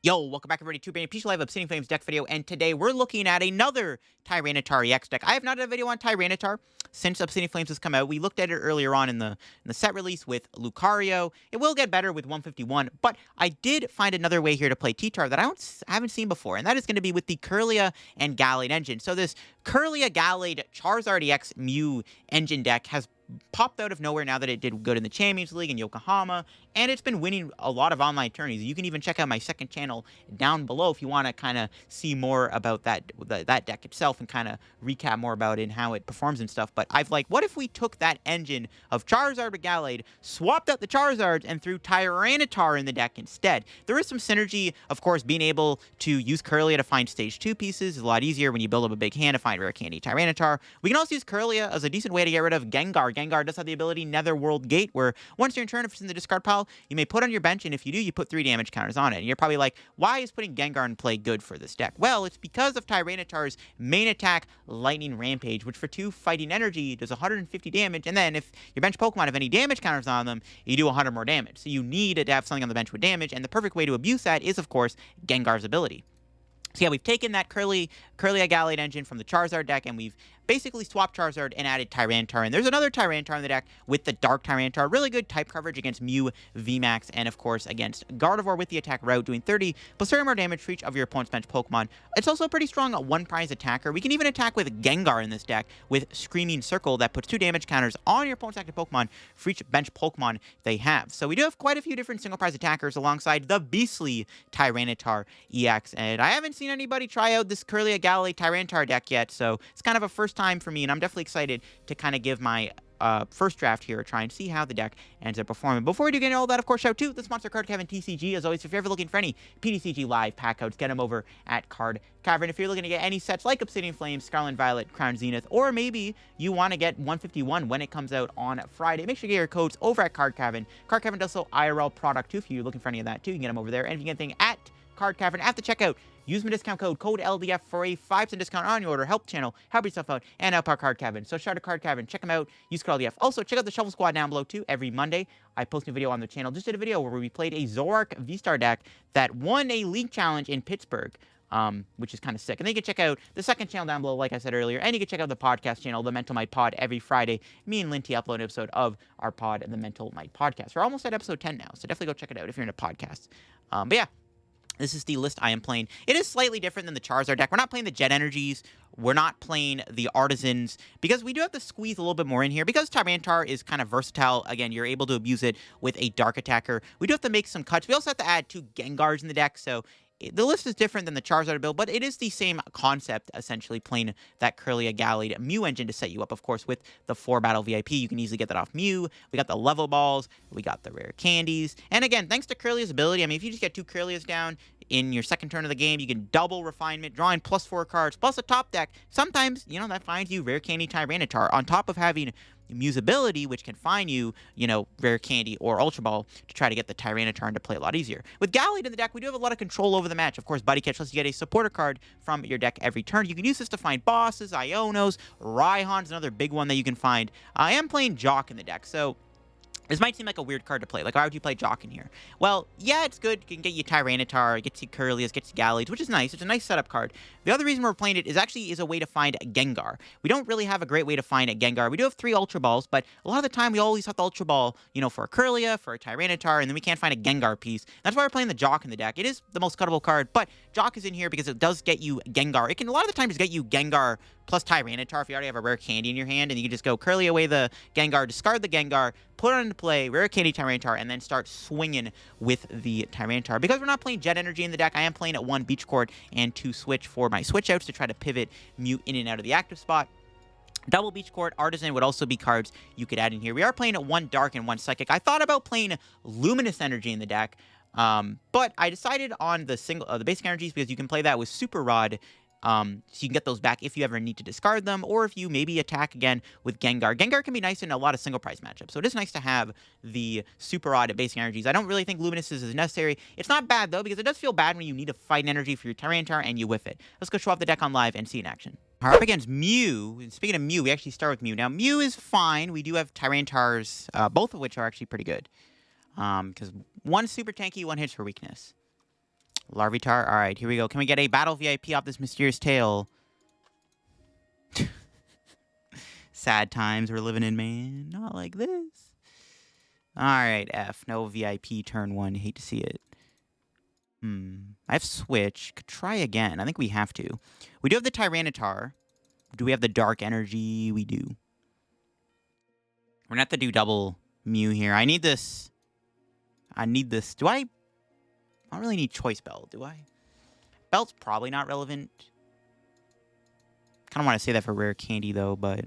Yo, welcome back everybody to a Peach Live Obsidian Flames deck video, and today we're looking at another Tyranitar EX deck. I have not done a video on Tyranitar since Obsidian Flames has come out. We looked at it earlier on in the set release with Lucario. It will get better with 151, but I did find another way here to play T-Tar that I haven't seen before, and that is going to be with the Kirlia and Gallade engine. So this Kirlia Gallade Charizard EX Mew engine deck has popped out of nowhere now that it did good in the Champions League in Yokohama, and it's been winning a lot of online tourneys. You can even check out my second channel down below if you want to kind of see more about that deck itself and kind of recap more about it and how it performs and stuff. But I've what if we took that engine of Charizard with Gallade, swapped out the Charizards, and threw Tyranitar in the deck instead? There is some synergy, of course. Being able to use Kirlia to find Stage 2 pieces is a lot easier when you build up a big hand to find Rare Candy Tyranitar. We can also use Kirlia as a decent way to get rid of Gengar. Gengar does have the ability Netherworld Gate, where once you're in turn, if it's in the discard pile, you may put on your bench, and if you do, you put 3 damage counters on it. And you're probably like, why is putting Gengar in play good for this deck? Well, it's because of Tyranitar's main attack, Lightning Rampage, which for 2 fighting energy does 150 damage, and then if your bench Pokemon have any damage counters on them, you do 100 more damage. So you need to have something on the bench with damage, and the perfect way to abuse that is, of course, Gengar's ability. So yeah, we've taken that Kirlia Gallade engine from the Charizard deck, and we've basically swapped Charizard and added Tyranitar. And there's another Tyranitar in the deck with the Dark Tyranitar. Really good type coverage against Mew VMAX, and of course against Gardevoir with the attack route, doing 30 plus 30 more damage for each of your opponent's bench Pokemon. It's also a pretty strong one-prize attacker. We can even attack with Gengar in this deck with Screaming Circle that puts 2 damage counters on your opponent's active Pokemon for each bench Pokemon they have. So we do have quite a few different single-prize attackers alongside the beastly Tyranitar EX. And I haven't seen anybody try out this Kirlia Gallade Tyranitar deck yet, so it's kind of a first time for me, and I'm definitely excited to kind of give my first draft here, try and see how the deck ends up performing. Before we do get into all that, of course, shout out to the sponsor, Card Cavern TCG. As always, if you're ever looking for any PTCG live pack codes, get them over at Card Cavern. If you're looking to get any sets like Obsidian Flames, Scarlet and Violet, Crown Zenith, or maybe you want to get 151 when it comes out on Friday, make sure you get your codes over at Card Cavern. Card Cavern does sell IRL product too. If you're looking for any of that too, you can get them over there. And if you get anything at Card Cavern at the checkout, use my discount code LDF for a 5% discount on your order. Help the channel, help yourself out, and help our Card Cavern. So shout out to Card Cavern. Check them out. Use code LDF. Also, check out the Shovel Squad down below, too. Every Monday, I post a video on the channel. Just did a video where we played a Zoroark V-Star deck that won a league challenge in Pittsburgh, which is kind of sick. And then you can check out the second channel down below, like I said earlier, and you can check out the podcast channel, The Mental Might Pod, every Friday. Me and Linty upload an episode of our pod, The Mental Might Podcast. We're almost at episode 10 now, so definitely go check it out if you're into podcasts. But yeah. This is the list I am playing. It is slightly different than the Charizard deck. We're not playing the Jet Energies. We're not playing the Artisans, because we do have to squeeze a little bit more in here. Because Tyranitar is kind of versatile, again, you're able to abuse it with a Dark Attacker. We do have to make some cuts. We also have to add 2 Gengars in the deck, so the list is different than the Charizard build, but it is the same concept, essentially, playing that Kirlia Gallade Mew engine to set you up, of course, with the 4 Battle VIP. You can easily get that off Mew. We got the Level Balls. We got the Rare Candies. And again, thanks to Kirlia's ability, I mean, if you just get 2 Kirlias down in your second turn of the game, you can double Refinement, drawing plus 4 cards, plus a top deck. Sometimes, you know, that finds you Rare Candy Tyranitar, on top of having Mew's ability, which can find you, Rare Candy or Ultra Ball to try to get the Tyranitar into play a lot easier. With Gallade in the deck, we do have a lot of control over the match. Of course, Buddy Catch lets you get a supporter card from your deck every turn. You can use this to find bosses, Ionos, Raihan's another big one that you can find. I am playing Jacq in the deck, so this might seem like a weird card to play. Like, why would you play Jacq in here? Well, yeah, it's good. It can get you Tyranitar, get you Kirlias, get you Gallades, which is nice. It's a nice setup card. The other reason we're playing it is actually a way to find Gengar. We don't really have a great way to find a Gengar. We do have 3 Ultra Balls, but a lot of the time we always have the Ultra Ball, for a Kirlia, for a Tyranitar, and then we can't find a Gengar piece. That's why we're playing the Jacq in the deck. It is the most cuttable card, but Jacq is in here because it does get you Gengar. It can a lot of the times get you Gengar plus Tyranitar if you already have a Rare Candy in your hand, and you can just go Kirlia away the Gengar, discard the Gengar, put it into play, Rare Candy Tyranitar, and then start swinging with the Tyranitar. Because we're not playing Jet Energy in the deck, I am playing at 1 Beach Court and 2 Switch for my Switch outs to try to pivot Mew in and out of the active spot. Double Beach Court, Artisan would also be cards you could add in here. We are playing at 1 Dark and 1 Psychic. I thought about playing Luminous Energy in the deck, but I decided on the basic energies because you can play that with Super Rod. So you can get those back if you ever need to discard them, or if you maybe attack again with Gengar. Gengar can be nice in a lot of single prize matchups, so it is nice to have the Super Rod at basic energies. I don't really think Luminous is necessary. It's not bad, though, because it does feel bad when you need to fight an energy for your Tyranitar and you whiff it. Let's go show off the deck on live and see in action. We're up against Mew. And speaking of Mew, we actually start with Mew. Now, Mew is fine. We do have Tyranitars, both of which are actually pretty good. Because one super tanky, one hits for weakness. Larvitar. All right, here we go. Can we get a Battle VIP off this mysterious tail? Sad times we're living in, man. Not like this. All right, F. No VIP turn 1. Hate to see it. I have Switch. Could try again. I think we have to. We do have the Tyranitar. Do we have the Dark Energy? We do. We're going to have to do double Mew here. I need this. I need this. Do I don't really need Choice Belt, do I? Belt's probably not relevant. Kind of want to say that for Rare Candy, though, but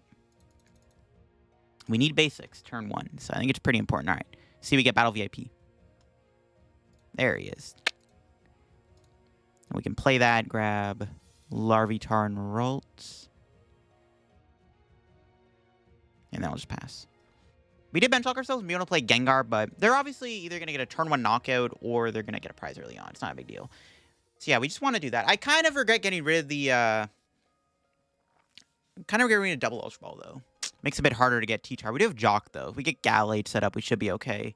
we need basics, turn 1. So I think it's pretty important. All right. See, we get Battle VIP. There he is. And we can play that, grab Larvitar and Ralts. And then we'll just pass. We did bench lock ourselves. We want to play Gengar, but they're obviously either going to get a turn 1 knockout or they're going to get a prize early on. It's not a big deal. So yeah, we just want to do that. I kind of regret getting rid of the... kind of regret getting a double Ultra Ball, though. Makes it a bit harder to get T-Tar. We do have Jacq, though. If we get Gallade set up, we should be okay.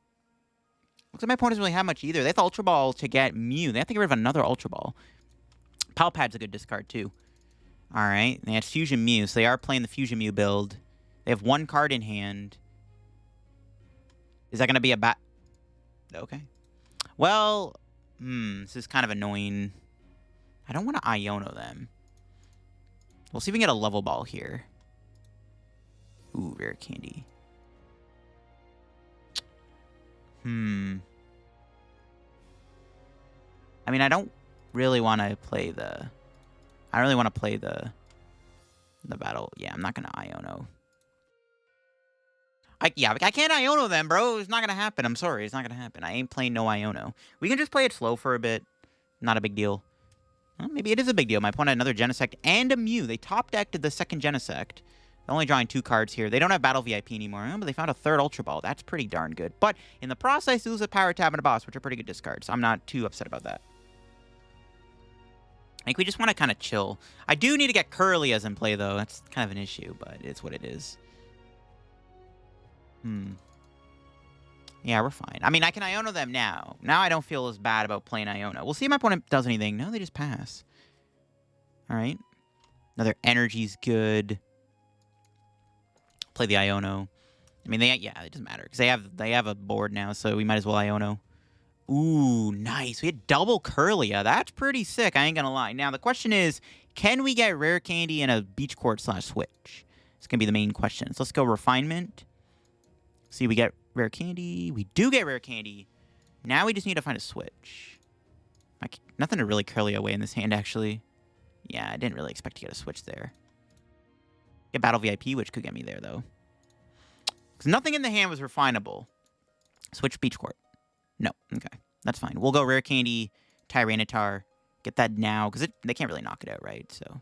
Looks like my opponent doesn't really have much either. They have the Ultra Ball to get Mew. They have to get rid of another Ultra Ball. PAL Pad's a good discard, too. All right. They had Fusion Mew, so they are playing the Fusion Mew build. They have 1 card in hand. Is that going to be a bat? Okay. Well, this is kind of annoying. I don't want to Iono them. We'll see if we can get a Level Ball here. Ooh, Rare Candy. I mean, I don't really want to play the... I don't really want to play the battle. Yeah, I'm not going to Iono. I can't Iono them, bro. It's not going to happen. I'm sorry. It's not going to happen. I ain't playing no Iono. We can just play it slow for a bit. Not a big deal. Well, maybe it is a big deal. My opponent had another Genesect and a Mew. They top decked the second Genesect. They're only drawing 2 cards here. They don't have Battle VIP anymore, but they found a 3rd Ultra Ball. That's pretty darn good. But in the process, they lose a Power Tab and a Boss, which are pretty good discards. I'm not too upset about that. I think we just want to kind of chill. I do need to get Kirlias in play, though. That's kind of an issue, but it's what it is. Yeah, we're fine. I mean, I can Iono them now. Now I don't feel as bad about playing Iono. We'll see if my opponent does anything. No, they just pass. All right. Another Energy's good. Play the Iono. I mean, yeah, it doesn't matter because they have a board now, so we might as well Iono. Ooh, nice. We had double Kirlia. That's pretty sick. I ain't gonna lie. Now the question is, can we get Rare Candy in a Beach Court / Switch? It's gonna be the main question. So let's go Refinement. See, we get Rare Candy. We do get Rare Candy. Now we just need to find a Switch. Nothing to really Kirlia away in this hand, actually. Yeah, I didn't really expect to get a Switch there. Get Battle VIP, which could get me there, though. Because nothing in the hand was refinable. Switch Beach Court. No. Okay. That's fine. We'll go Rare Candy, Tyranitar. Get that now, because they can't really knock it out, right? So...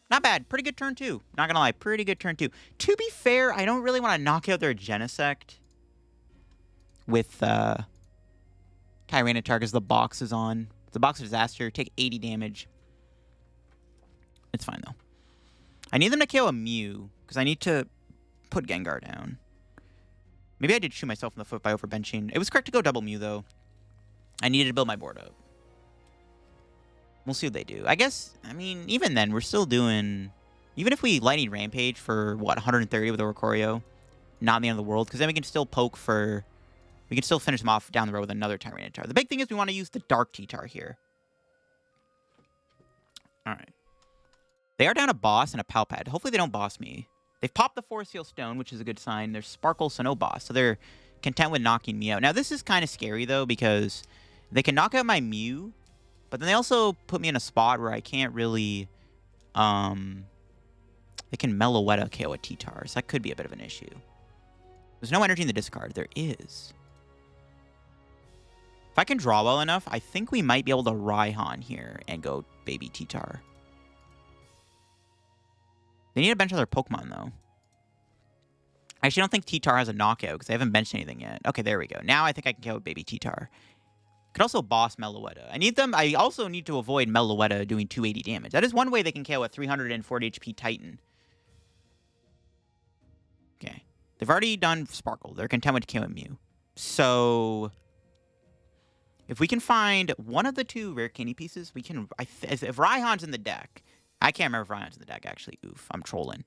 Not bad. Pretty good turn, too. Not gonna lie. Pretty good turn, too. To be fair, I don't really want to knock out their Genesect with Tyranitar because the box is on. The box of Disaster. Take 80 damage. It's fine, though. I need them to KO a Mew because I need to put Gengar down. Maybe I did shoot myself in the foot by overbenching. It was correct to go double Mew, though. I needed to build my board up. We'll see what they do. I guess, I mean, even then, we're still doing... Even if we Lightning Rampage for, what, 130 with Oricorio, not the end of the world, because then we can still poke for... We can still finish them off down the road with another Tyranitar. The big thing is we want to use the Dark T-Tar here. Alright. They are down a boss and a PAL Pad. Hopefully they don't boss me. They've popped the Force Seal Stone, which is a good sign. There's Sparkle, so no boss. So they're content with knocking me out. Now, this is kind of scary, though, because they can knock out my Mew... But then they also put me in a spot where I can't really, they can Meloetta KO a T-Tar, so that could be a bit of an issue. There's no energy in the discard. There is. If I can draw well enough, I think we might be able to Raihan here and go Baby T-Tar. They need to bench other Pokemon, though. I actually don't think T-Tar has a knockout because they haven't benched anything yet. Okay, there we go. Now I think I can KO Baby T-Tar. Could also boss Meloetta. I also need to avoid Meloetta doing 280 damage. That is one way they can KO a 340 HP Titan. Okay. They've already done Sparkle. They're content with KO Mew. So... If we can find one of the two rare candy pieces, we can... if Raihan's in the deck... I can't remember if Raihan's in the deck, actually. Oof, I'm trolling.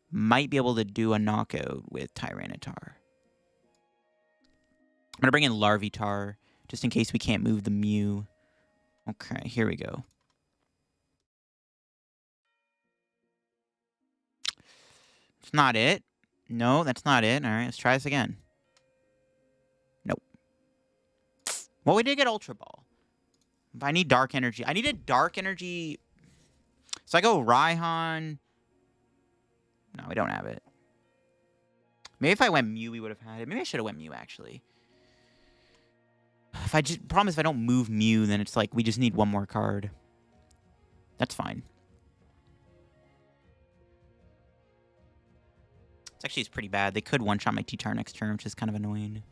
Might be able to do a knockout with Tyranitar. I'm going to bring in Larvitar, just in case we can't move the Mew. Okay, here we go. It's not it. No, that's not it. All right, let's try this again. Nope. Well, we did get Ultra Ball. But I need Dark Energy. I need a Dark Energy... So I go Raihan. No, we don't have it. Maybe if I went Mew, we would have had it. Maybe I should have went Mew, actually. If I just... Problem is, if I don't move Mew, then it's like we just need one more card. That's fine. It's pretty bad. They could one-shot my T-Tar next turn, which is kind of annoying.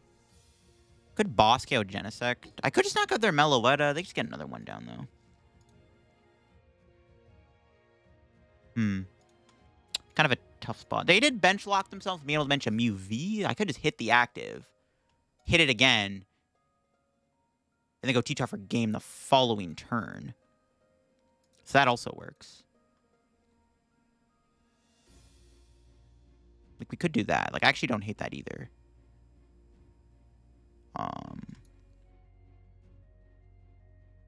Could boss KO Genesect. I could just knock out their Meloetta. They just get another one down, though. Kind of a tough spot. They did bench lock themselves, being able to bench a Mew V. I could just hit the active, hit it again, and then go T-Tar for game the following turn. So that also works. Like, we could do that. Like, I actually don't hate that either. I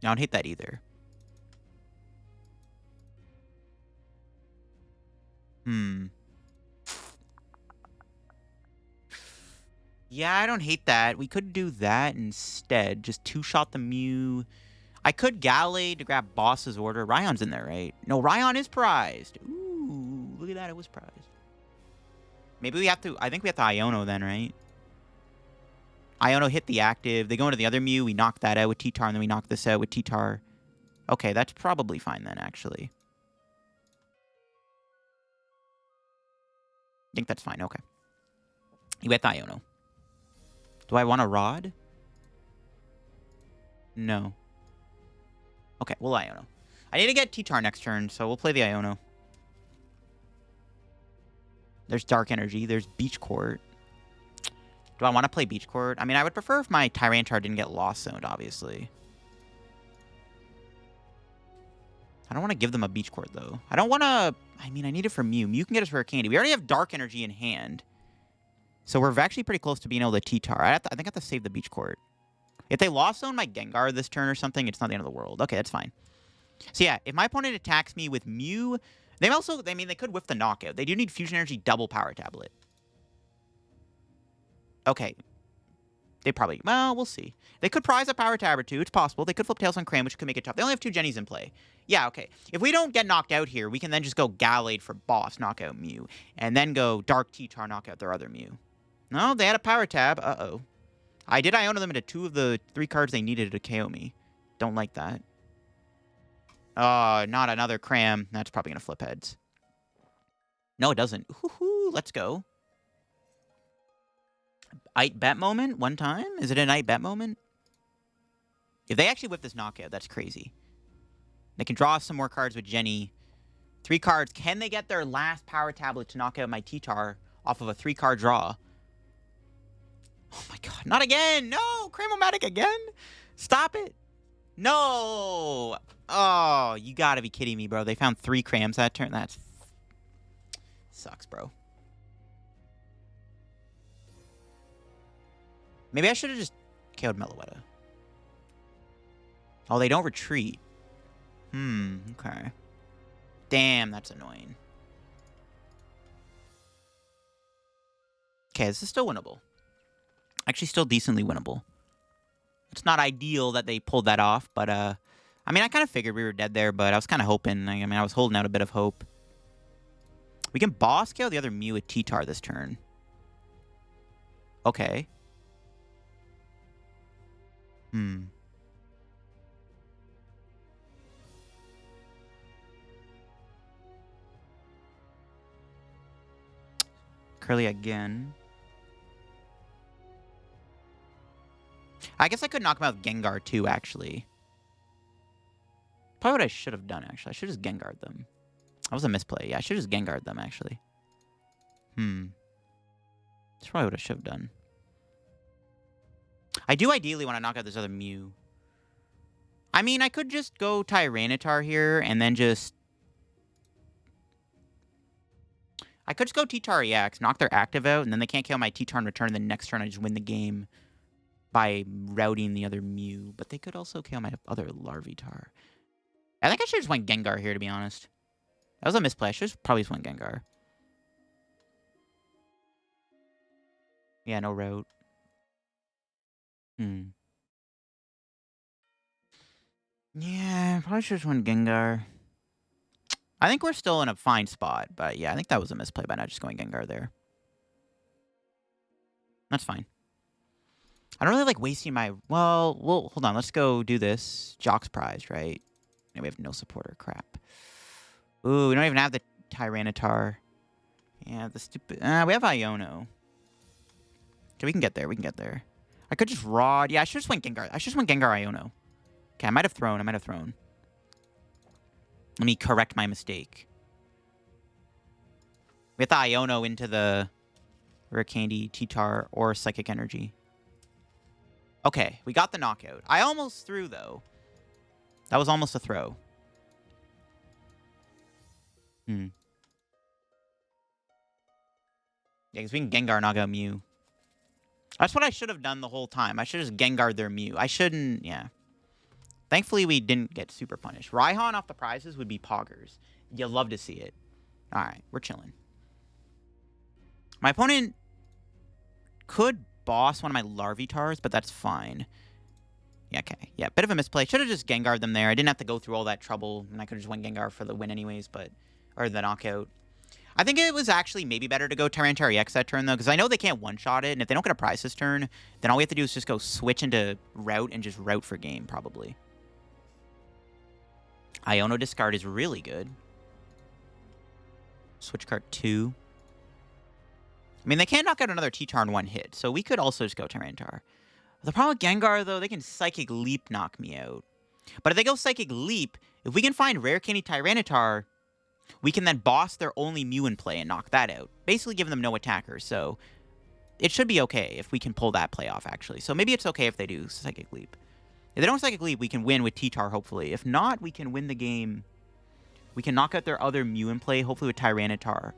don't hate that either. Yeah, I don't hate that. We could do that instead. Just two-shot the Mew. I could Gallade to grab Boss's Order. Raihan's in there, right? No, Raihan is prized. Ooh, look at that. It was prized. Maybe we have to... I think we have to Iono then, right? Iono hit the active. They go into the other Mew. We knock that out with T-Tar, and then we knock this out with T-Tar. Okay, that's probably fine then, actually. I think that's fine. Okay. You bet the Iono. Do I want a Rod? No. Okay, we'll Iono. I need to get T-Tar next turn, so we'll play the Iono. There's Dark Energy. There's Beach Court. Do I want to play Beach Court? I mean, I would prefer if my Tyranitar didn't get Lost Zoned, obviously. I don't want to give them a Beach Court, though. I don't want to... I mean, I need it for Mew. Mew can get us Rare Candy. We already have Dark Energy in hand. So we're actually pretty close to being able to T-Tar. I think I have to save the Beach Court. If they Lost Zone my Gengar this turn or something, it's not the end of the world. Okay, that's fine. So yeah, if my opponent attacks me with Mew... They also... I mean, they could whiff the knockout. They do need Fusion Energy double Power Tablet. Okay. They probably... Well, we'll see. They could prize a Power Tab or two. It's possible. They could flip Tails on Cram, which could make it tough. They only have two Jennies in play. Yeah, okay. If we don't get knocked out here, we can then just go Gallade for Boss, knock out Mew. And then go Dark T-Tar, knock out their other Mew. No, they had a Power Tab. Uh-oh. I did Iono them into two of the three cards they needed to KO me. Don't like that. Not another Cram. That's probably going to flip heads. No, it doesn't. Woohoo, let's go. Ite bet moment one time? Is it an Ite bet moment? If they actually whip this knockout, that's crazy. They can draw some more cards with Jenny. 3 cards. Can they get their last Power Tablet to knock out my T-Tar off of a 3-card draw? Oh my god. Not again! No! Cramomatic again? Stop it! No! Oh, you gotta be kidding me, bro. They found 3 Crams that turn. That's... Sucks, bro. Maybe I should have just KO'd Meloetta. Oh, they don't retreat. Okay. Damn, that's annoying. Okay, this is still winnable. Actually, still decently winnable. It's not ideal that they pulled that off, but, I mean, I kind of figured we were dead there, but I was kind of hoping. I mean, I was holding out a bit of hope. We can boss KO the other Mew with T-Tar this turn. Okay. Kirlia again. I guess I could knock him out with Gengar too, actually. Probably what I should have done, actually. I should have just Gengar'd them. That was a misplay. Yeah, I should have just Gengar'd them, actually. That's probably what I should have done. I do ideally want to knock out this other Mew. I mean, I could just go Tyranitar here and then just... I could just go T-Tar EX, knock their active out, and then they can't kill my T-Tar in return, and then next turn I just win the game by routing the other Mew. But they could also kill my other Larvitar. I think I should just went Gengar here, to be honest. That was a misplay. I should just probably just went Gengar. Yeah, no route. Yeah, probably should just went Gengar. I think we're still in a fine spot, but yeah, I think that was a misplay by not just going Gengar there. That's fine. I don't really like wasting my... Well, hold on. Let's go do this. Jacq's prize, right? And we have no supporter. Crap. Ooh, we don't even have the Tyranitar. Yeah, the stupid... we have Iono. Okay, we can get there. We can get there. I could just Rod. Yeah, I should just went Gengar. I should just went Gengar Iono. Okay, I might have thrown. Let me correct my mistake. We have the Iono into the Rare Candy, T-Tar, or Psychic Energy. Okay, we got the knockout. I almost threw, though. That was almost a throw. Yeah, because we can Gengar knock out Mew. That's what I should have done the whole time. I should have just Gengar'd their Mew. I shouldn't, yeah. Thankfully, we didn't get super punished. Raihan off the prizes would be poggers. You'll love to see it. All right, we're chilling. My opponent could boss one of my Larvitars, but that's fine. Yeah, okay. Yeah, bit of a misplay. Should have just Gengar'd them there. I didn't have to go through all that trouble, and I could have just went Gengar for the win anyways, but... Or the knockout. I think it was actually maybe better to go Tyranitar EX that turn, though, because I know they can't one-shot it, and if they don't get a prize this turn, then all we have to do is just go switch into route and just route for game, probably. Iono discard is really good. Switch card 2. I mean, they can't knock out another T-Tar in one hit, so we could also just go Tyranitar. The problem with Gengar, though, they can Psychic Leap knock me out. But if they go Psychic Leap, if we can find Rare Candy Tyranitar, we can then boss their only Mew in play and knock that out. Basically giving them no attackers, so it should be okay if we can pull that play off, actually. So maybe it's okay if they do Psychic Leap. If they don't Psychic Leap, we can win with T-Tar, hopefully. If not, we can win the game. We can knock out their other Mew in play, hopefully with Tyranitar,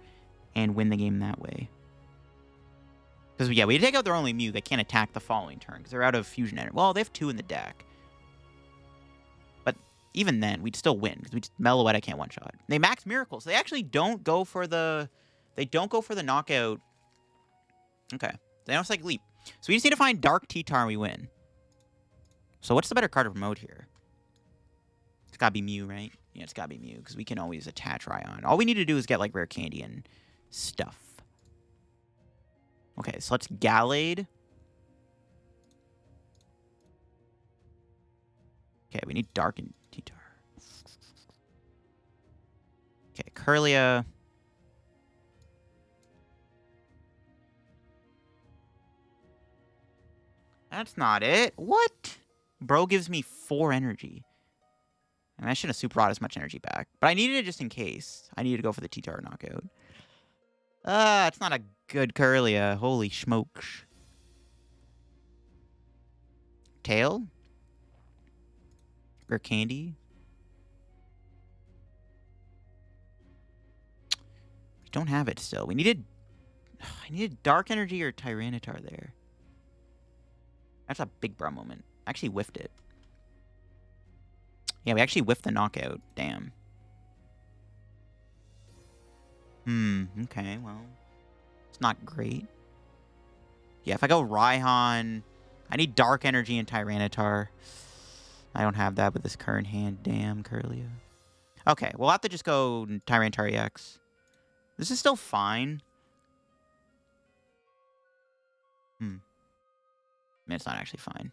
and win the game that way. Because, yeah, we take out their only Mew, they can't attack the following turn, because they're out of Fusion Energy. Well, they have 2 in the deck. But even then, we'd still win, because we just Meloetta can't one-shot. They max Miracle, so they actually don't go for the... They don't go for the knockout. Okay. They don't Psychic Leap. So we just need to find Dark T-Tar and we win. So what's the better card to promote here? It's gotta be Mew, right? Yeah, it's gotta be Mew, because we can always attach Raihan. All we need to do is get, like, Rare Candy and stuff. Okay, so let's Gallade. Okay, we need Dark and T-Tar. Okay, Kirlia. That's not it. What? Bro gives me 4 energy. And I shouldn't have super brought as much energy back. But I needed it just in case. I needed to go for the T-Tar knockout. It's not a good Kirlia. Holy smokes. Tail? Rare Candy? We don't have it still. We needed... I needed Dark Energy or Tyranitar there. That's a big bro moment. I actually whiffed it. Yeah, we actually whiffed the knockout. Damn. Okay, well. It's not great. Yeah, if I go Raihan, I need Dark Energy and Tyranitar. I don't have that with this current hand. Damn, Kirlia. Okay, we'll have to just go Tyranitar EX. This is still fine. I mean, it's not actually fine.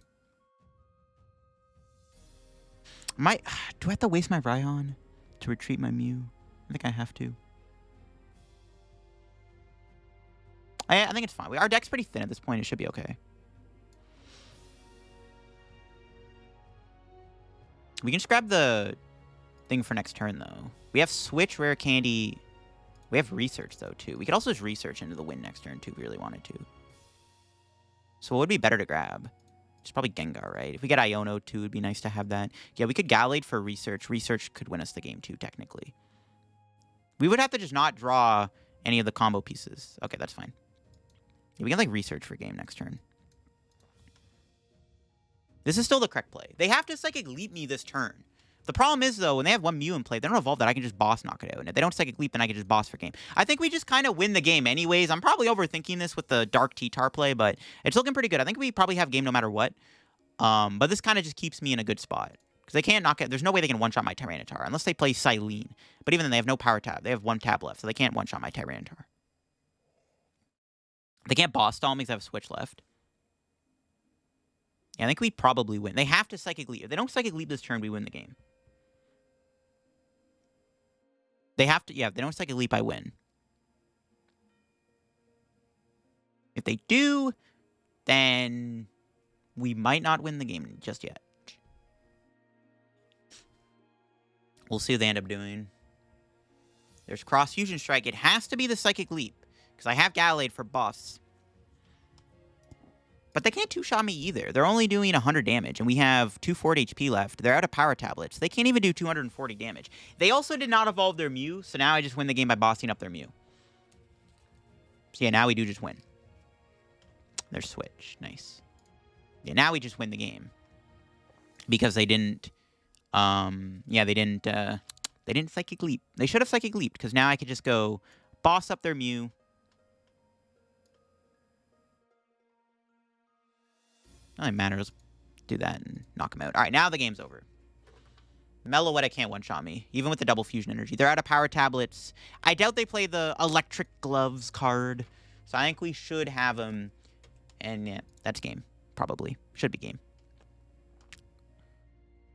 Do I have to waste my Raihan to retreat my Mew? I think I have to. I think it's fine. Our deck's pretty thin at this point. It should be okay. We can just grab the thing for next turn, though. We have Switch, Rare Candy. We have Research, though, too. We could also just Research into the win next turn, too, if we really wanted to. So what would be better to grab? It's probably Gengar, right? If we get Iono, too, it'd be nice to have that. Yeah, we could Gallade for Research. Research could win us the game, too, technically. We would have to just not draw any of the combo pieces. Okay, that's fine. Yeah, we can, like, Research for game next turn. This is still the correct play. They have to Psychic Leap me this turn. The problem is, though, when they have one Mew in play, they don't evolve that. I can just boss knock it out. And if they don't Psychic Leap, then I can just boss for game. I think we just kind of win the game anyways. I'm probably overthinking this with the Dark T-Tar play, but it's looking pretty good. I think we probably have game no matter what. But this kind of just keeps me in a good spot. Because they can't knock it. There's no way they can one-shot my Tyranitar, unless they play Silene. But even then, they have no power tab. They have one tab left, so they can't one-shot my Tyranitar. They can't boss stall me because I have Switch left. Yeah, I think we probably win. They have to Psychic Leap. If they don't Psychic Leap this turn, we win the game. They have to, yeah, if they don't Psychic Leap, I win. If they do, then we might not win the game just yet. We'll see what they end up doing. There's Cross Fusion Strike. It has to be the Psychic Leap, because I have Gallade for buffs. But they can't two-shot me either. They're only doing 100 damage, and we have 240 HP left. They're out of power tablets. They can't even do 240 damage. They also did not evolve their Mew, so now I just win the game by bossing up their Mew. So yeah, now we do just win. Their Switch. Nice. Yeah, now we just win the game. Because they didn't... yeah, they didn't Psychic Leap. They should have Psychic Leaped, because now I could just go boss up their Mew. Doesn't matter. Let's do that and knock him out. All right, now the game's over. Meloetta can't one-shot me, even with the double fusion energy. They're out of power tablets. I doubt they play the Electric Gloves card, so I think we should have them. And yeah, that's game. Probably. Should be game.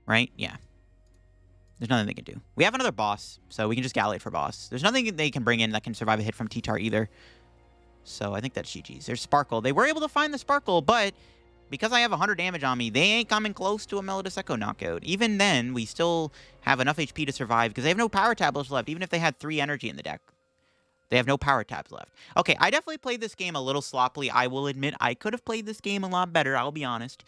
Right? Yeah. There's nothing they can do. We have another boss, so we can just Gallade for boss. There's nothing they can bring in that can survive a hit from T-Tar either. So I think that's GG's. There's Sparkle. They were able to find the Sparkle, but... because I have 100 damage on me, they ain't coming close to a Melodious Echo knockout. Even then, we still have enough HP to survive because they have no power tablets left. Even if they had 3 energy in the deck, they have no power tabs left. Okay, I definitely played this game a little sloppily. I will admit I could have played this game a lot better. I'll be honest.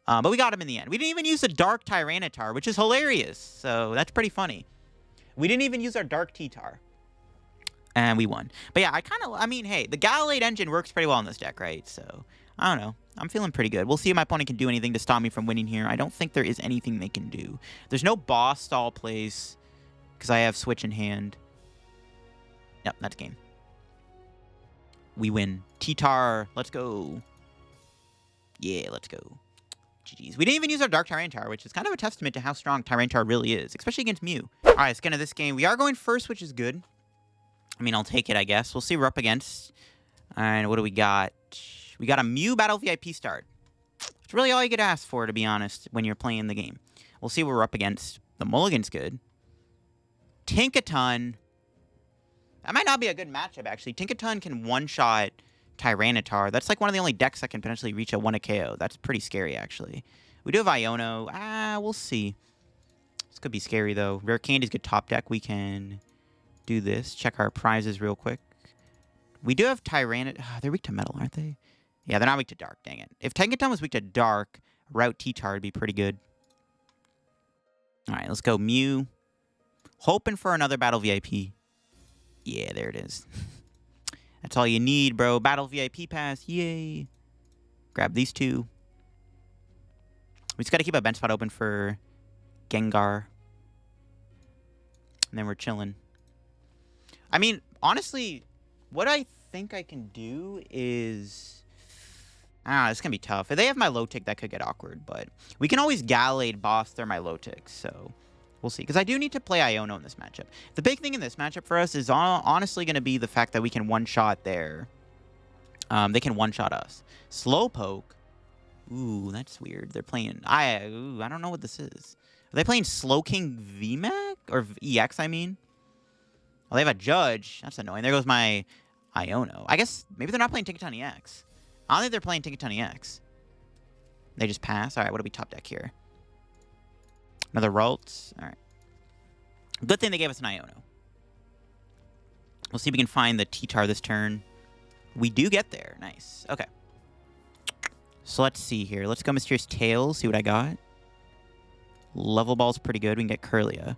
But we got him in the end. We didn't even use a Dark Tyranitar, which is hilarious. So that's pretty funny. We didn't even use our Dark T-Tar. And we won. But yeah, I mean, hey, the Gallade engine works pretty well in this deck, right? So... I don't know. I'm feeling pretty good. We'll see if my opponent can do anything to stop me from winning here. I don't think there is anything they can do. There's no boss stall plays because I have Switch in hand. Yep, that's game. We win. T-Tar, let's go. Yeah, let's go. GG's. We didn't even use our Dark Tyranitar, which is kind of a testament to how strong Tyranitar really is, especially against Mew. All right, let's get into this game. We are going first, which is good. I mean, I'll take it, I guess. We'll see what we're up against. And what do we got? We got a Mew Battle VIP start. It's really all you could ask for, to be honest, when you're playing the game. We'll see what we're up against. The Mulligan's good. Tinkaton. That might not be a good matchup, actually. Tinkaton can one-shot Tyranitar. That's like one of the only decks that can potentially reach a 1 KO. That's pretty scary, actually. We do have Iono. We'll see. This could be scary, though. Rare Candy's good top deck. We can do this. Check our prizes real quick. We do have Tyranitar. They're weak to metal, aren't they? Yeah, they're not weak to dark, dang it. If Tinkaton was weak to dark, Route T-Tar would be pretty good. All right, let's go Mew. Hoping for another Battle VIP. Yeah, there it is. That's all you need, bro. Battle VIP Pass, yay. Grab these two. We just got to keep a bench spot open for Gengar. And then we're chilling. I mean, honestly, what I think I can do is... it's going to be tough. If they have my low tick, that could get awkward. But we can always Gallade boss their my low tick. So we'll see. Because I do need to play Iono in this matchup. The big thing in this matchup for us is honestly going to be the fact that we can one-shot their... they can one-shot us. Slowpoke. Ooh, that's weird. They're playing... I don't know what this is. Are they playing Slowking VMAX? Or EX, I mean? Well, they have a Judge. That's annoying. There goes my Iono. I guess maybe they're not playing Tinkaton EX. I don't think they're playing Tinkaton EX. They just pass. All right, what do we top deck here? Another Ralts. All right. Good thing they gave us an Iono. We'll see if we can find the T-Tar this turn. We do get there. Nice. Okay. So let's see here. Let's go Mysterious Tail, see what I got. Level Ball's pretty good. We can get Kirlia.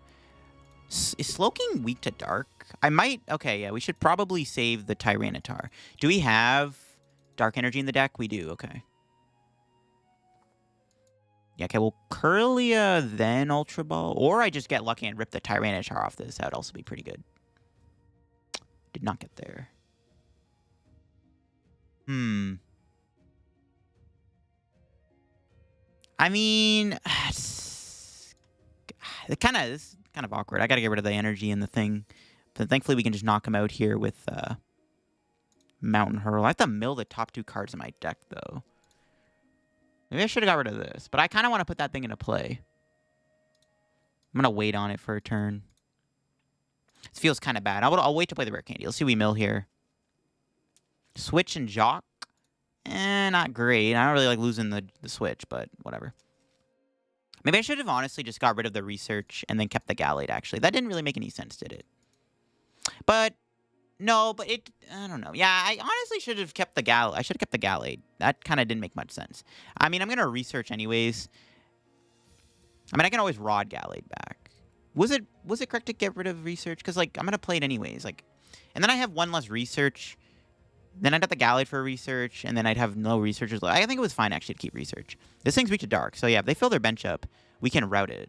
Is Slowking weak to Dark? I might... Okay, yeah, we should probably save the Tyranitar. Do we have Dark Energy in the deck? We do, okay. Yeah, okay, well, Kirlia, then Ultra Ball. Or I just get lucky and rip the Tyranitar off this. That would also be pretty good. Did not get there. I mean... It kind of is kind of awkward. I got to get rid of the energy in the thing. But thankfully, we can just knock him out here with Mountain Hurl. I have to mill the top 2 cards in my deck, though. Maybe I should have got rid of this. But I kind of want to put that thing into play. I'm going to wait on it for a turn. This feels kind of bad. I'll wait to play the Rare Candy. Let's see what we mill here. Switch and Jacq. Not great. I don't really like losing the Switch, but whatever. Maybe I should have honestly just got rid of the research and then kept the Gallade, actually. That didn't really make any sense, did it? But, no, but it... I don't know. Yeah, I honestly should have kept the Gallade. I should have kept the Gallade. That kind of didn't make much sense. I mean, I'm going to research anyways. I mean, I can always Rod Gallade back. Was it correct to get rid of research? Because, like, I'm going to play it anyways. Like, and then I have one less research. Then I'd have the Gallade for research, and then I'd have no researchers. I think it was fine, actually, to keep research. This thing's weak to Dark, so yeah, if they fill their bench up, we can route it.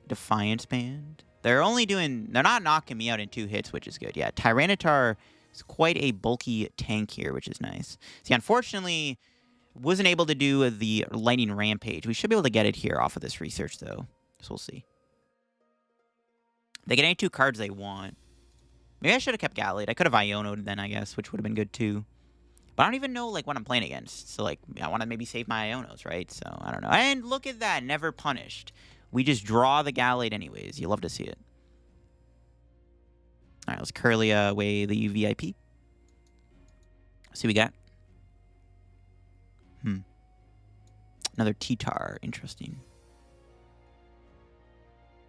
Defiance Band. They're not knocking me out in 2 hits, which is good. Yeah, Tyranitar is quite a bulky tank here, which is nice. See, unfortunately, wasn't able to do the Lightning Rampage. We should be able to get it here off of this research, though. So we'll see. They get any 2 cards they want. Maybe I should have kept Gallade. I could have Iono'd then, I guess, which would have been good, too. But I don't even know, like, what I'm playing against. So, like, I want to maybe save my Ionos, right? So, I don't know. And look at that. Never punished. We just draw the Gallade anyways. You love to see it. All right, let's Kirlia away the VIP. Let's see what we got. Another T-Tar. Interesting.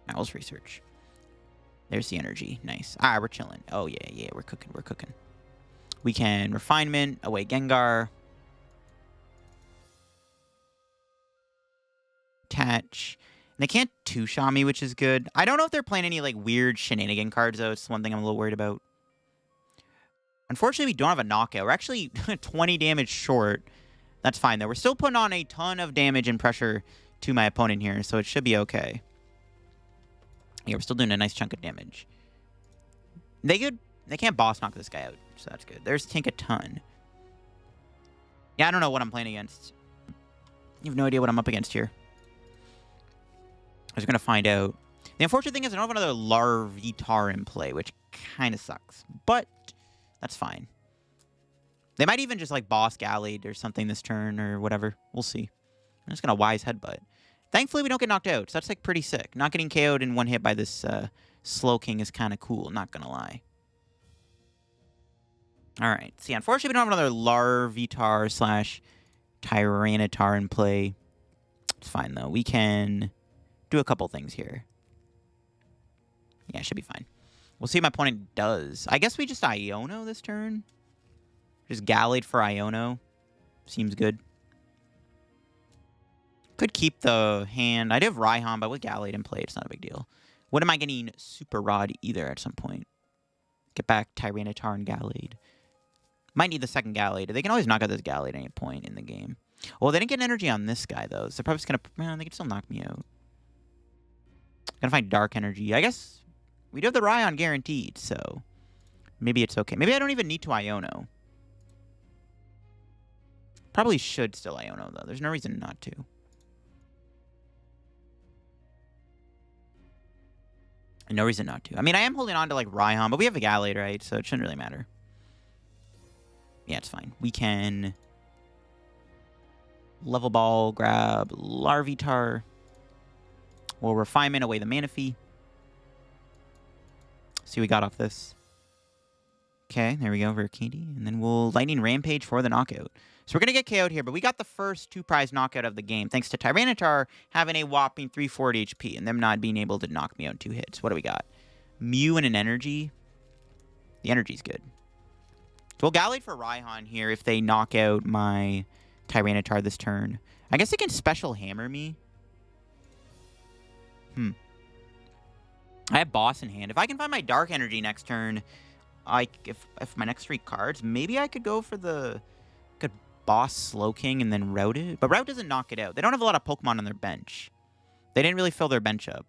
All right, let's research. There's the energy. Nice. Ah, we're chilling. Oh, yeah. We're cooking. We're cooking. We can Refinement. Away Gengar. Attach. And they can't two-shot me, which is good. I don't know if they're playing any, like, weird shenanigan cards, though. It's one thing I'm a little worried about. Unfortunately, we don't have a knockout. We're actually 20 damage short. That's fine, though. We're still putting on a ton of damage and pressure to my opponent here, so it should be okay. Yeah, we're still doing a nice chunk of damage. They can't boss knock this guy out, so that's good. There's Tinkaton. Yeah, I don't know what I'm playing against. You have no idea what I'm up against here. I was going to find out. The unfortunate thing is I don't have another Larvitar in play, which kind of sucks. But that's fine. They might even just, like, boss Gallade or something this turn or whatever. We'll see. I'm just going to Wise Headbutt. Thankfully, we don't get knocked out, so that's, like, pretty sick. Not getting KO'd in one hit by this Slowking is kind of cool, not gonna lie. Alright, see, unfortunately, we don't have another Larvitar / Tyranitar in play. It's fine, though. We can do a couple things here. Yeah, it should be fine. We'll see what my opponent does. I guess we just Iono this turn. Just Gallade for Iono. Seems good. Could keep the hand. I do have Raihan, but with Gallade in play, it's not a big deal. What am I getting Super Rod either at some point? Get back Tyranitar and Gallade. Might need the second Gallade. They can always knock out this Gallade at any point in the game. Well, they didn't get energy on this guy, though. So they're probably just going to... Man, they can still knock me out. Gonna find Dark Energy. I guess we do have the Raihan guaranteed, so... Maybe it's okay. Maybe I don't even need to Iono. Probably should still Iono, though. There's no reason not to. No reason not to. I mean, I am holding on to, like, Raihan, but we have a Gallade, right? So it shouldn't really matter. Yeah, it's fine. We can... Level Ball, grab Larvitar. We'll Refinement away the Manaphy. See what we got off this. Okay, there we go, Rare Candy. And then we'll Lightning Rampage for the knockout. So we're going to get KO'd here, but we got the first 2-prize knockout of the game, thanks to Tyranitar having a whopping 340 HP and them not being able to knock me out in 2 hits. What do we got? Mew and an Energy. The Energy's good. So we'll Gallade for Raihan here if they knock out my Tyranitar this turn. I guess they can special hammer me. I have Boss in hand. If I can find my Dark Energy next turn, if my next 3 cards, maybe I could go for the... Could Boss Slowking and then Route it. But Route doesn't knock it out. They don't have a lot of Pokemon on their bench. They didn't really fill their bench up.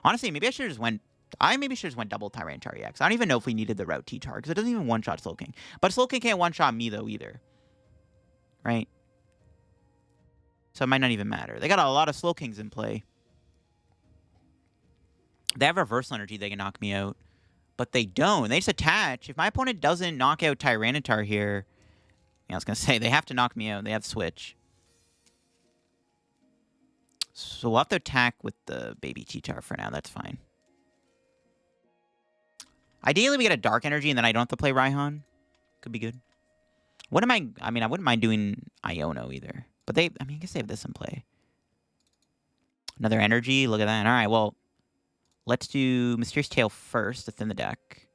Honestly, maybe I should have just went... I maybe should have just went double Tyranitar EX. I don't even know if we needed the Route T-Tar, because it doesn't even one-shot Slowking. But Slowking can't one-shot me, though, either. Right? So it might not even matter. They got a lot of Slowkings in play. They have Reversal Energy, they can knock me out. But they don't. They just attach. If my opponent doesn't knock out Tyranitar here... I was going to say, they have to knock me out. They have Switch. So we'll have to attack with the baby T-Tar for now. That's fine. Ideally, we get a Dark Energy, and then I don't have to play Raihan. Could be good. What am I... I mean, I wouldn't mind doing Iono either. But they... I mean, I guess they have this in play. Another Energy. Look at that. All right, well... Let's do Mysterious Tail first to thin the deck.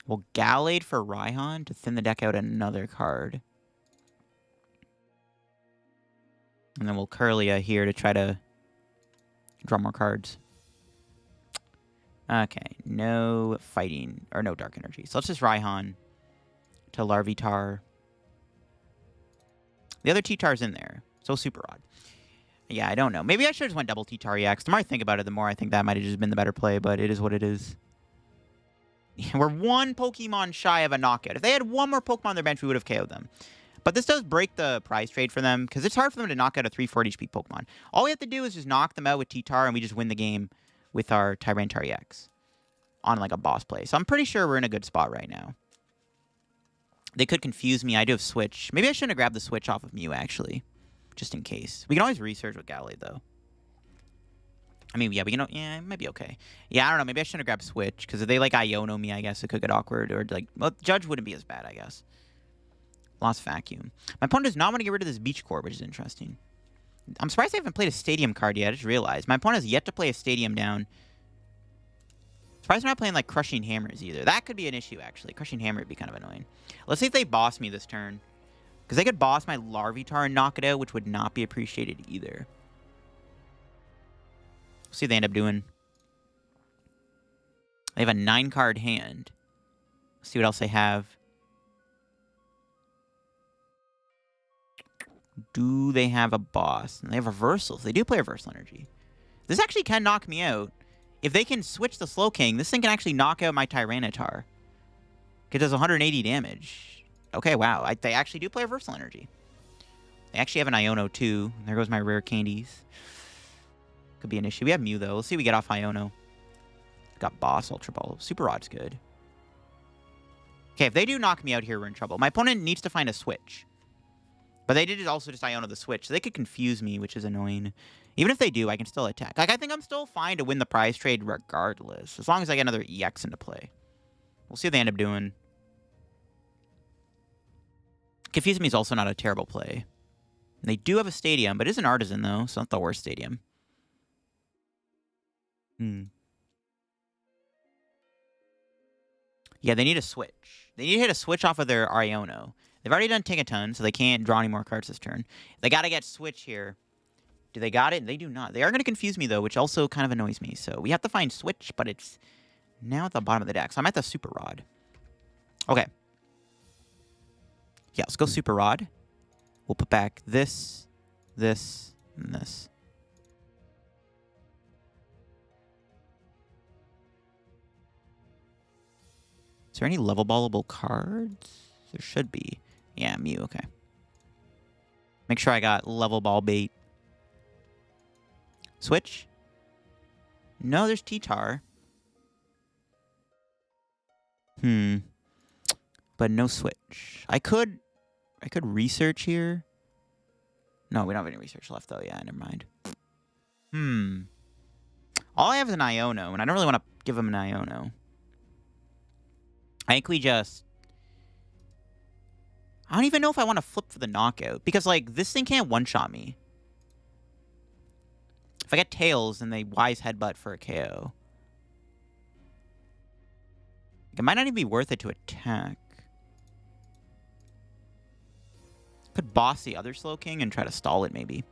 We'll Gallade for Raihan to thin the deck out another card. And then we'll Kirlia here to try to draw more cards. Okay, no fighting, or no Dark Energy. So let's just Raihan to Larvitar. The other T-Tar's in there, so Super Rod. Yeah, I don't know. Maybe I should have just went double T-Tar EX. The more I think about it, the more I think that might have just been the better play, but it is what it is. We're 1 Pokemon shy of a knockout. If they had 1 more Pokemon on their bench, we would have KO'd them. But this does break the prize trade for them, because it's hard for them to knock out a 340 HP Pokemon. All we have to do is just knock them out with T-Tar, and we just win the game with our Tyranitar EX on, like, a boss play. So I'm pretty sure we're in a good spot right now. They could confuse me. I do have Switch. Maybe I shouldn't have grabbed the Switch off of Mew, actually. Just in case. We can always research with Gallade, though. I mean, yeah, we can... Yeah, it might be okay. Yeah, I don't know. Maybe I shouldn't have grabbed Switch, because if they, like, Iono me, I guess it could get awkward. Or, like... Well, Judge wouldn't be as bad, I guess. Lost Vacuum. My opponent does not want to get rid of this Beach Court, which is interesting. I'm surprised I haven't played a Stadium card yet. I just realized. My opponent has yet to play a Stadium down. Surprised they're not playing, like, Crushing Hammers either. That could be an issue, actually. Crushing Hammer would be kind of annoying. Let's see if they boss me this turn. Because they could boss my Larvitar and knock it out, which would not be appreciated either. See what they end up doing. They have a 9-card hand. Let's see what else they have. Do they have a boss? And they have reversals. They do play Reversal Energy. This actually can knock me out. If they can switch the Slowking, this thing can actually knock out my Tyranitar. It does 180 damage. Okay, wow. They actually do play Reversal Energy. They actually have an Iono, too. There goes my Rare Candies. Could be an issue. We have Mew, though. Let's see if we get off Iono. Got Boss, Ultra Ball. Super Rod's good. Okay, if they do knock me out here, we're in trouble. My opponent needs to find a Switch. But they did also just Iono the Switch. So they could confuse me, which is annoying. Even if they do, I can still attack. Like, I think I'm still fine to win the prize trade regardless. As long as I get another EX into play. We'll see what they end up doing. Confuse me is also not a terrible play. And they do have a Stadium, but it is an Artisan, though. So not the worst Stadium. Yeah, they need a Switch. They need to hit a Switch off of their Iono. They've already done Tinkaton, so they can't draw any more cards this turn. They got to get Switch here. Do they got it? They do not. They are going to confuse me, though, which also kind of annoys me. So we have to find Switch, but it's now at the bottom of the deck. So I'm at the Super Rod. Okay. Yeah, let's go Super Rod. We'll put back this, this, and this. Is there any level ballable cards? There should be. Yeah, Mew, okay. Make sure I got level ball bait. Switch? No, there's T-Tar. But no Switch. I could research here. No, we don't have any research left, though. Yeah, never mind. All I have is an Iono, and I don't really want to give him an Iono. I think we just... I don't even know if I want to flip for the knockout. Because, like, this thing can't one-shot me. If I get Tails, then they Wise Headbutt for a KO. It might not even be worth it to attack. Could boss the other Slowking and try to stall it, maybe.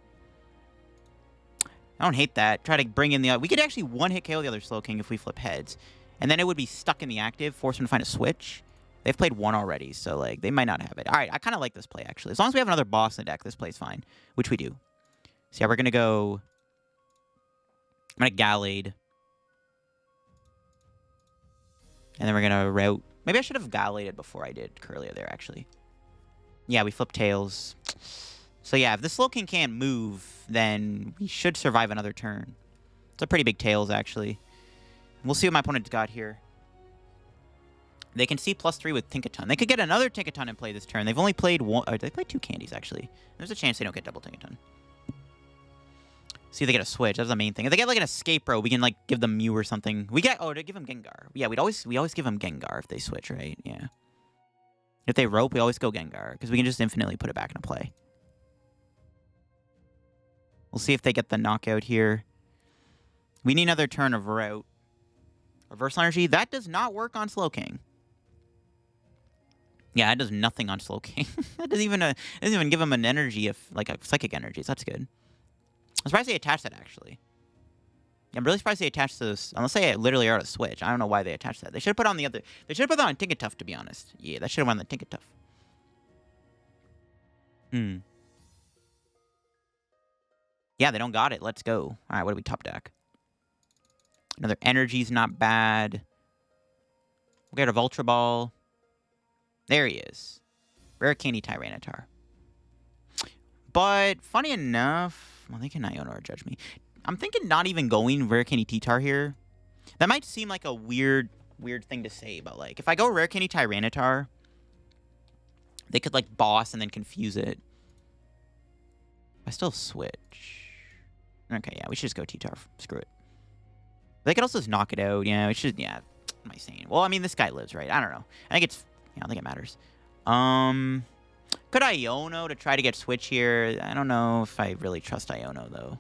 I don't hate that. Try to bring in the... We could actually one-hit KO the other Slowking if we flip heads. And then it would be stuck in the active, force them to find a switch. They've played one already, so, like, they might not have it. All right, I kind of like this play, actually. As long as we have another boss in the deck, this play's fine. Which we do. So, yeah, we're going to go... I'm going to Gallade. And then we're going to route... Maybe I should have Galladed before I did Kirlia there, actually. Yeah, we flip Tails. So, yeah, if the Slowking can't move, then we should survive another turn. It's a pretty big Tails, actually. We'll see what my opponent's got here. They can see +3 with Tinkaton. They could get another Tinkaton in play this turn. They've only played one... Or they played 2 candies, actually. There's a chance they don't get double Tinkaton. See if they get a switch. That's the main thing. If they get, like, an escape row, we can, like, give them Mew or something. We get... Oh, to give them Gengar. Yeah, we always give them Gengar if they switch, right? Yeah. If they rope, we always go Gengar. Because we can just infinitely put it back into play. We'll see if they get the knockout here. We need another turn of route. Reversal Energy. That does not work on Slowking. Yeah, it does nothing on Slowking. That doesn't even give him an energy of like a psychic energy. So that's good. I'm surprised they attached that actually. Yeah, I'm really surprised they attached this. Unless they literally are a switch. I don't know why they attached that. They should have put on the other. They should have put that on Tinkaton, to be honest. Yeah, that should have went on the Tinkaton. Yeah, they don't got it. Let's go. All right, what do we top deck? Another energy's not bad. We'll get a Ultra Ball. There he is. Rare Candy Tyranitar. But, funny enough... Well, they can Iono or judge me. I'm thinking not even going Rare Candy T-Tar here. That might seem like a weird thing to say, but, like, if I go Rare Candy Tyranitar, they could, like, boss and then confuse it. I still switch. Okay, yeah, we should just go T-Tar. Screw it. They could also just knock it out. Yeah, we should... Yeah, what am I saying? Well, I mean, this guy lives, right? I don't know. I think it's... Yeah, I don't think it matters. Could Iono to try to get switch here? I don't know if I really trust Iono, though.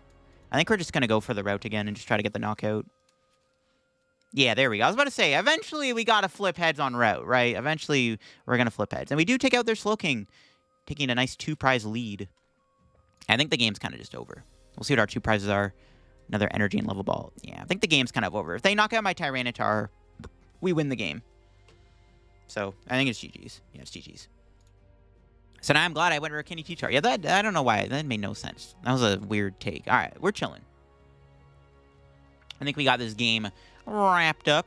I think we're just going to go for the route again and just try to get the knockout. Yeah, there we go. I was about to say, eventually we got to flip heads on route, right? Eventually we're going to flip heads. And we do take out their Slowking, taking a nice 2-prize lead. I think the game's kind of just over. We'll see what our 2 prizes are. Another energy and level ball. Yeah, I think the game's kind of over. If they knock out my Tyranitar, we win the game. So, I think it's GG's. Yeah, it's GG's. So now I'm glad I went Rare Candy T-Tar. Yeah, that I don't know why. That made no sense. That was a weird take. All right, we're chilling. I think we got this game wrapped up.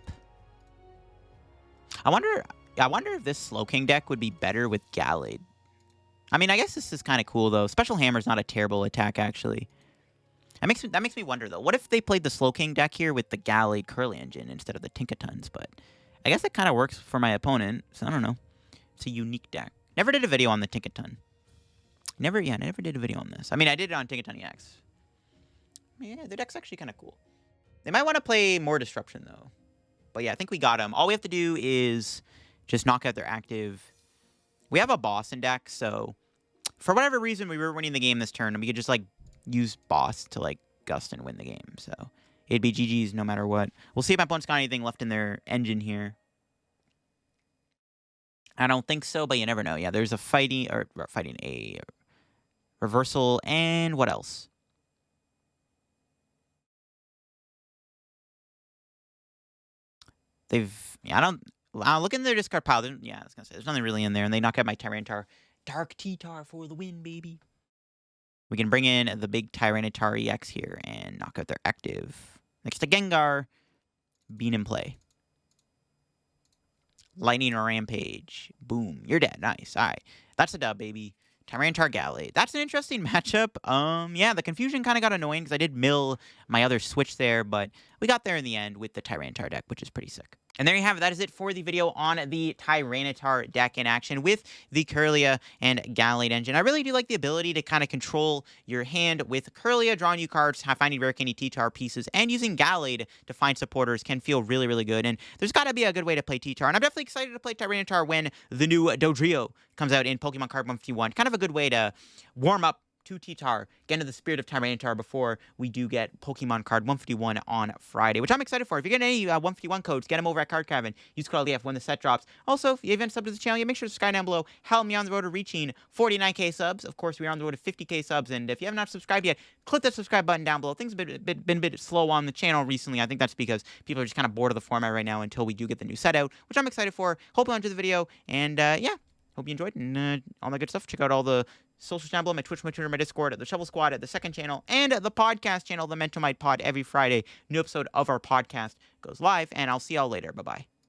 I wonder if this Slowking deck would be better with Gallade. I mean, I guess this is kind of cool, though. Special Hammer's not a terrible attack, actually. That makes me wonder, though. What if they played the Slowking deck here with the Gallade Kirlia engine instead of the Tinkatons? But I guess it kind of works for my opponent, so I don't know. It's a unique deck. Never did a video on the Tinkaton. Never did a video on this. I mean, I did it on Tinkaton EX. Yeah, the deck's actually kind of cool. They might want to play more Disruption, though. But yeah, I think we got them. All we have to do is just knock out their active. We have a boss in deck, so for whatever reason, we were winning the game this turn, and we could just, like, use boss to, like, gust and win the game. So it'd be GG's no matter what. We'll see if my opponent's got anything left in their engine here. I don't think so, but you never know. Yeah, there's a fighting a reversal, and what else? I'll look in their discard pile. Yeah, I was gonna say there's nothing really in there, and they knock out my Tyranitar. Dark T-Tar for the win, baby. We can bring in the big Tyranitar EX here and knock out their active. Next to Gengar, Bean in play. Lightning or Rampage. Boom. You're dead. Nice. All right. That's a dub, baby. Tyranitar Gallade. That's an interesting matchup. Yeah, the confusion kind of got annoying because I did mill my other switch there, but we got there in the end with the Tyranitar deck, which is pretty sick. And there you have it. That is it for the video on the Tyranitar deck in action with the Kirlia and Gallade engine. I really do like the ability to kind of control your hand with Kirlia, drawing you cards, finding Rare Candy T-Tar pieces, and using Gallade to find supporters can feel really, really good. And there's got to be a good way to play T-Tar. And I'm definitely excited to play Tyranitar when the new Dodrio comes out in Pokemon Card 151. Kind of a good way to warm up to T-Tar, get into the spirit of Tyranitar before we do get Pokemon card 151 on Friday, which I'm excited for. If you get any 151 codes, get them over at Card Cavern. Use code LDF when the set drops. Also, if you haven't subbed to the channel, make sure to subscribe down below. Help me on the road to reaching 49k subs. Of course, we are on the road to 50k subs, and if you have not subscribed yet, click that subscribe button down below. Things have been a bit slow on the channel recently. I think that's because people are just kind of bored of the format right now until we do get the new set out, which I'm excited for. Hope you enjoyed the video, and yeah, hope you enjoyed, and all that good stuff. Check out all the social channel, my Twitch, my Twitter, my Discord, the Shovel Squad, at the second channel, and the podcast channel, the Mental Might Pod. Every Friday, new episode of our podcast goes live, and I'll see y'all later. Bye-bye.